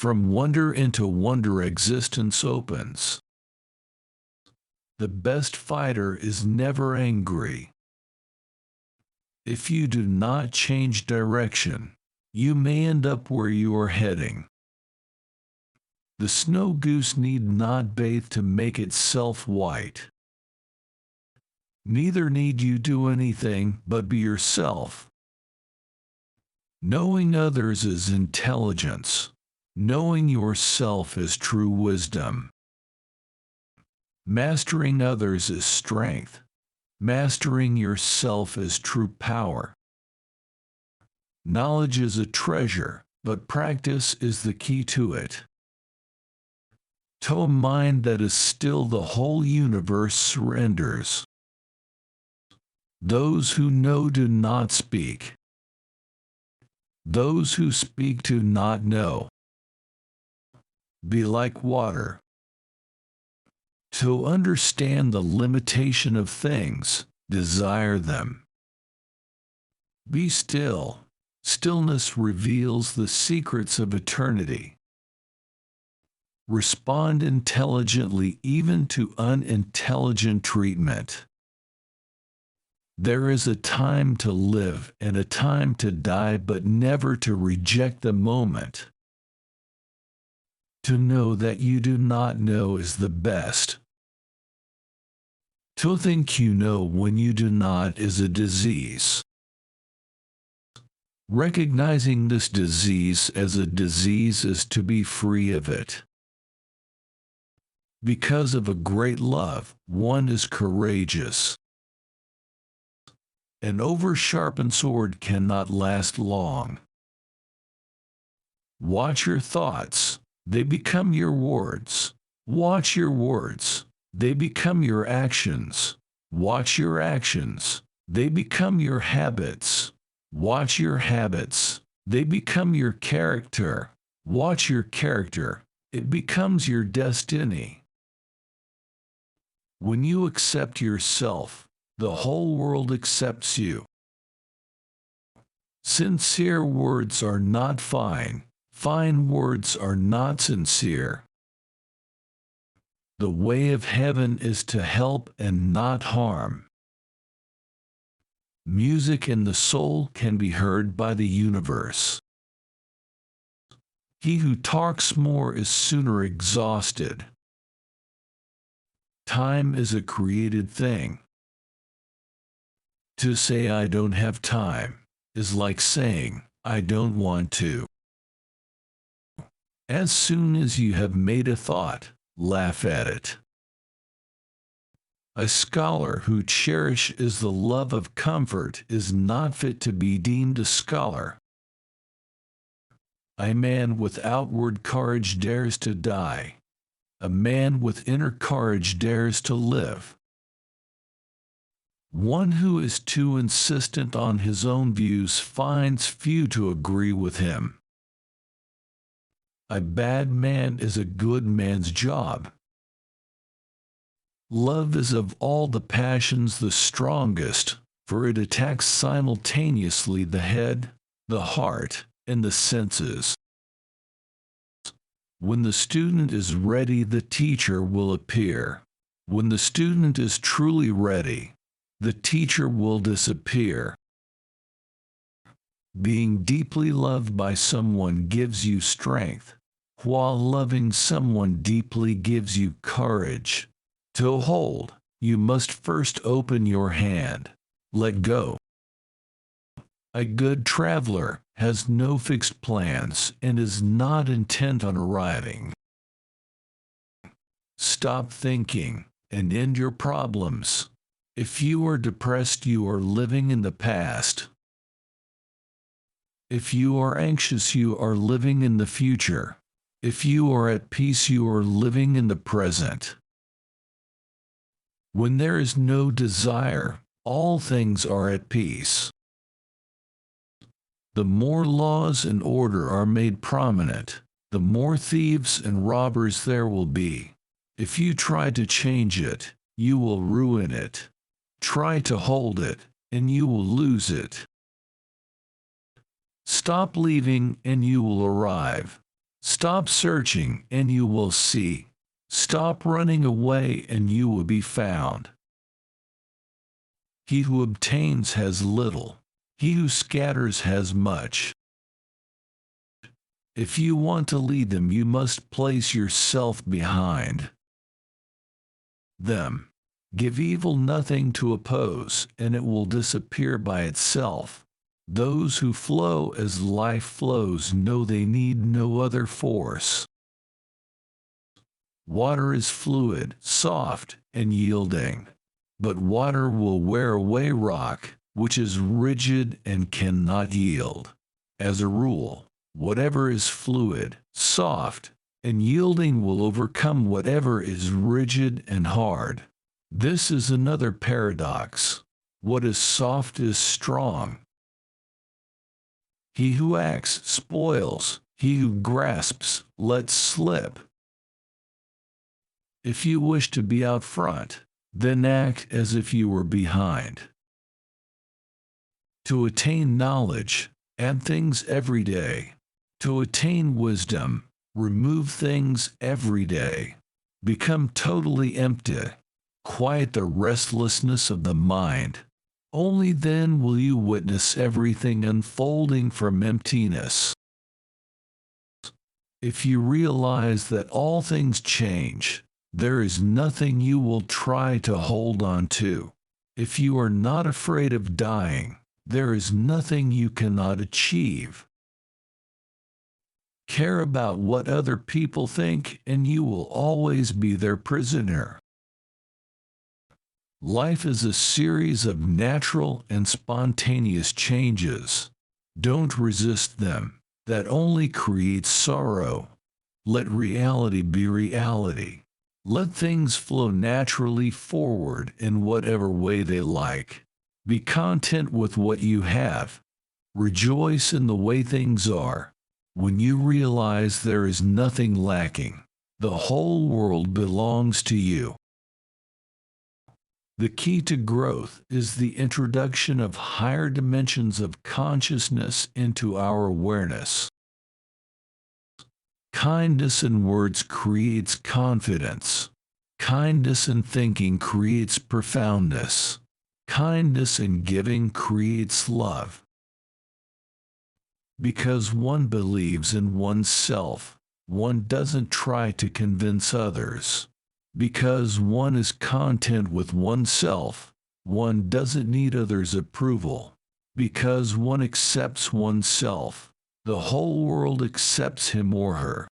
From wonder into wonder existence opens. The best fighter is never angry. If you do not change direction, you may end up where you are heading. The snow goose need not bathe to make itself white. Neither need you do anything but be yourself. Knowing others is intelligence. Knowing yourself is true wisdom. Mastering others is strength. Mastering yourself is true power. Knowledge is a treasure, but practice is the key to it. To a mind that is still, the whole universe surrenders. Those who know do not speak. Those who speak do not know. Be like water. To understand the limitation of things, desire them. Be still. Stillness reveals the secrets of eternity. Respond intelligently even to unintelligent treatment. There is a time to live and a time to die, but never to reject the moment. To know that you do not know is the best. To think you know when you do not is a disease. Recognizing this disease as a disease is to be free of it. Because of a great love, one is courageous. An over-sharpened sword cannot last long. Watch your thoughts. They become your words. Watch your words. They become your actions. Watch your actions. They become your habits. Watch your habits. They become your character. Watch your character. It becomes your destiny. When you accept yourself, the whole world accepts you. Sincere words are not fine. Fine words are not sincere. The way of heaven is to help and not harm. Music in the soul can be heard by the universe. He who talks more is sooner exhausted. Time is a created thing. To say I don't have time is like saying I don't want to. As soon as you have made a thought, laugh at it. A scholar who cherishes the love of comfort is not fit to be deemed a scholar. A man with outward courage dares to die. A man with inner courage dares to live. One who is too insistent on his own views finds few to agree with him. A bad man is a good man's job. Love is of all the passions the strongest, for it attacks simultaneously the head, the heart, and the senses. When the student is ready, the teacher will appear. When the student is truly ready, the teacher will disappear. Being deeply loved by someone gives you strength, while loving someone deeply gives you courage. To hold, you must first open your hand. Let go. A good traveler has no fixed plans and is not intent on arriving. Stop thinking and end your problems. If you are depressed, you are living in the past. If you are anxious, you are living in the future. If you are at peace, you are living in the present. When there is no desire, all things are at peace. The more laws and order are made prominent, the more thieves and robbers there will be. If you try to change it, you will ruin it. Try to hold it, and you will lose it. Stop leaving, and you will arrive. Stop searching and you will see. Stop running away and you will be found. He who obtains has little. He who scatters has much. If you want to lead them, you must place yourself behind them. Give evil nothing to oppose, and it will disappear by itself. Those who flow as life flows know they need no other force. Water is fluid, soft, and yielding. But water will wear away rock, which is rigid and cannot yield. As a rule, whatever is fluid, soft, and yielding will overcome whatever is rigid and hard. This is another paradox. What is soft is strong. He who acts spoils, he who grasps lets slip. If you wish to be out front, then act as if you were behind. To attain knowledge, add things every day. To attain wisdom, remove things every day. Become totally empty. Quiet the restlessness of the mind. Only then will you witness everything unfolding from emptiness. If you realize that all things change, there is nothing you will try to hold on to. If you are not afraid of dying, there is nothing you cannot achieve. Care about what other people think, and you will always be their prisoner. Life is a series of natural and spontaneous changes. Don't resist them. That only creates sorrow. Let reality be reality. Let things flow naturally forward in whatever way they like. Be content with what you have. Rejoice in the way things are. When you realize there is nothing lacking, the whole world belongs to you. The key to growth is the introduction of higher dimensions of consciousness into our awareness. Kindness in words creates confidence. Kindness in thinking creates profoundness. Kindness in giving creates love. Because one believes in oneself, one doesn't try to convince others. Because one is content with oneself, one doesn't need others' approval. Because one accepts oneself, the whole world accepts him or her.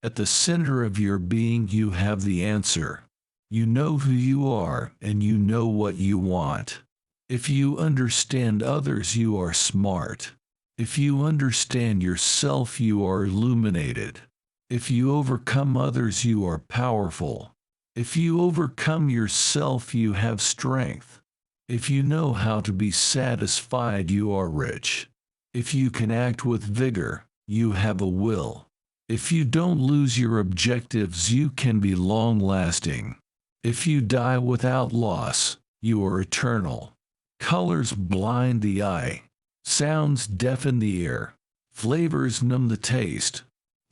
At the center of your being you have the answer. You know who you are and you know what you want. If you understand others, you are smart. If you understand yourself, you are illuminated. If you overcome others, you are powerful. If you overcome yourself, you have strength. If you know how to be satisfied, you are rich. If you can act with vigor, you have a will. If you don't lose your objectives, you can be long-lasting. If you die without loss, you are eternal. Colors blind the eye. Sounds deafen the ear. Flavors numb the taste.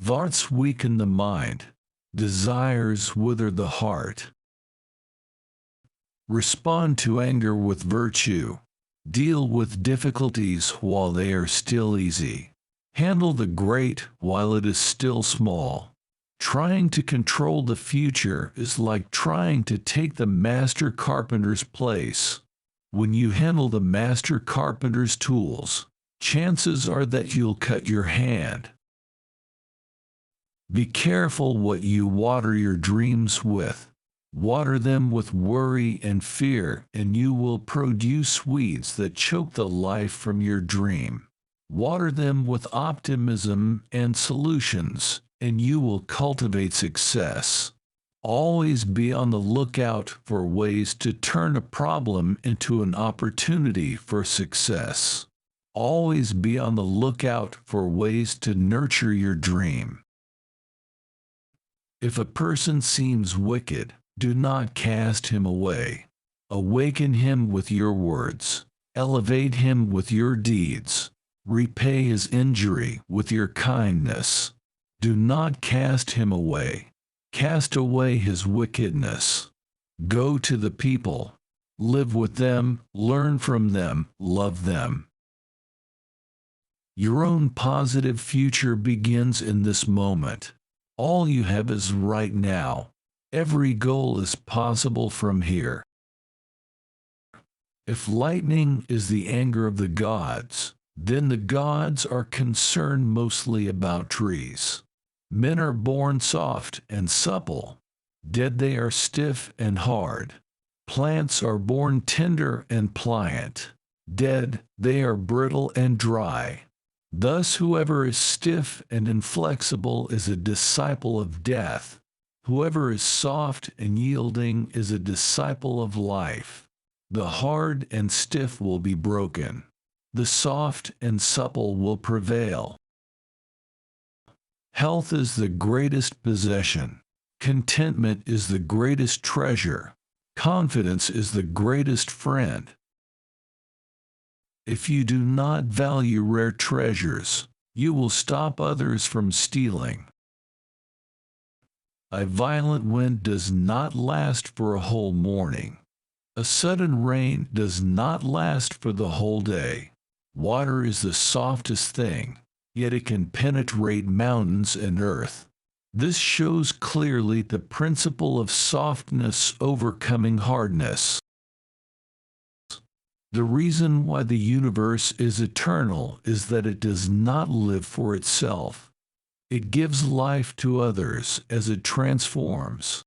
Thoughts weaken the mind. Desires wither the heart. Respond to anger with virtue. Deal with difficulties while they are still easy. Handle the great while it is still small. Trying to control the future is like trying to take the master carpenter's place. When you handle the master carpenter's tools, chances are that you'll cut your hand. Be careful what you water your dreams with. Water them with worry and fear, and you will produce weeds that choke the life from your dream. Water them with optimism and solutions, and you will cultivate success. Always be on the lookout for ways to turn a problem into an opportunity for success. Always be on the lookout for ways to nurture your dream. If a person seems wicked, do not cast him away. Awaken him with your words. Elevate him with your deeds. Repay his injury with your kindness. Do not cast him away. Cast away his wickedness. Go to the people. Live with them, learn from them, love them. Your own positive future begins in this moment. All you have is right now. Every goal is possible from here. If lightning is the anger of the gods, then the gods are concerned mostly about trees. Men are born soft and supple. Dead they are stiff and hard. Plants are born tender and pliant. Dead they are brittle and dry. Thus whoever is stiff and inflexible is a disciple of death. Whoever is soft and yielding is a disciple of life. The hard and stiff will be broken. The soft and supple will prevail. Health is the greatest possession. Contentment is the greatest treasure. Confidence is the greatest friend. If you do not value rare treasures, you will stop others from stealing. A violent wind does not last for a whole morning. A sudden rain does not last for the whole day. Water is the softest thing, yet it can penetrate mountains and earth. This shows clearly the principle of softness overcoming hardness. The reason why the universe is eternal is that it does not live for itself. It gives life to others as it transforms.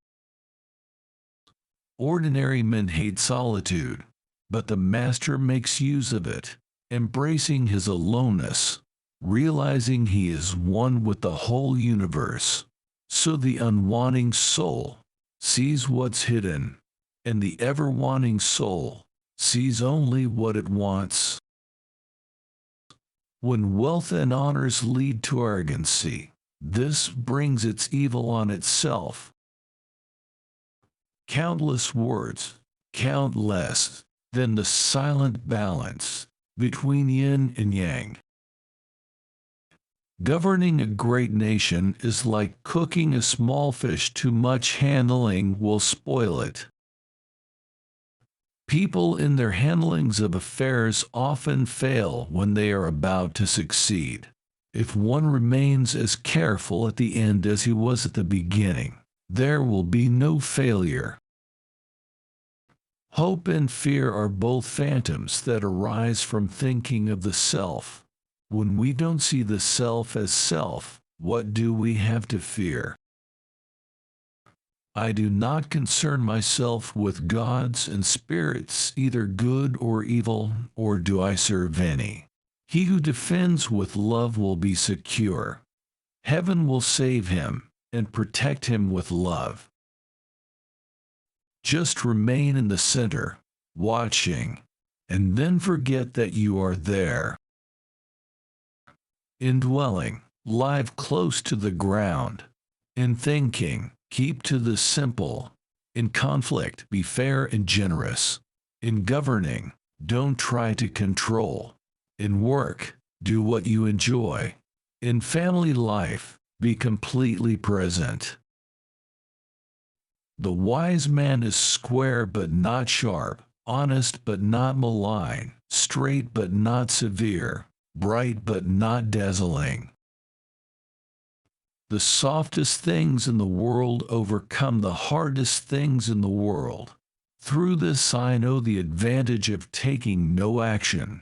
Ordinary men hate solitude, but the master makes use of it, embracing his aloneness, realizing he is one with the whole universe. So the unwanting soul sees what's hidden, and the ever-wanting soul sees only what it wants. When wealth and honors lead to arrogancy, this brings its evil on itself. Countless words count less than the silent balance between yin and yang. Governing a great nation is like cooking a small fish. Too much handling will spoil it. People in their handlings of affairs often fail when they are about to succeed. If one remains as careful at the end as he was at the beginning, there will be no failure. Hope and fear are both phantoms that arise from thinking of the self. When we don't see the self as self, what do we have to fear? I do not concern myself with gods and spirits, either good or evil, or do I serve any. He who defends with love will be secure. Heaven will save him and protect him with love. Just remain in the center, watching, and then forget that you are there. In dwelling, live close to the ground. In thinking, keep to the simple. In conflict, be fair and generous. In governing, don't try to control. In work, do what you enjoy. In family life, be completely present. The wise man is square but not sharp, honest but not malign, straight but not severe, bright but not dazzling. The softest things in the world overcome the hardest things in the world. Through this I know the advantage of taking no action.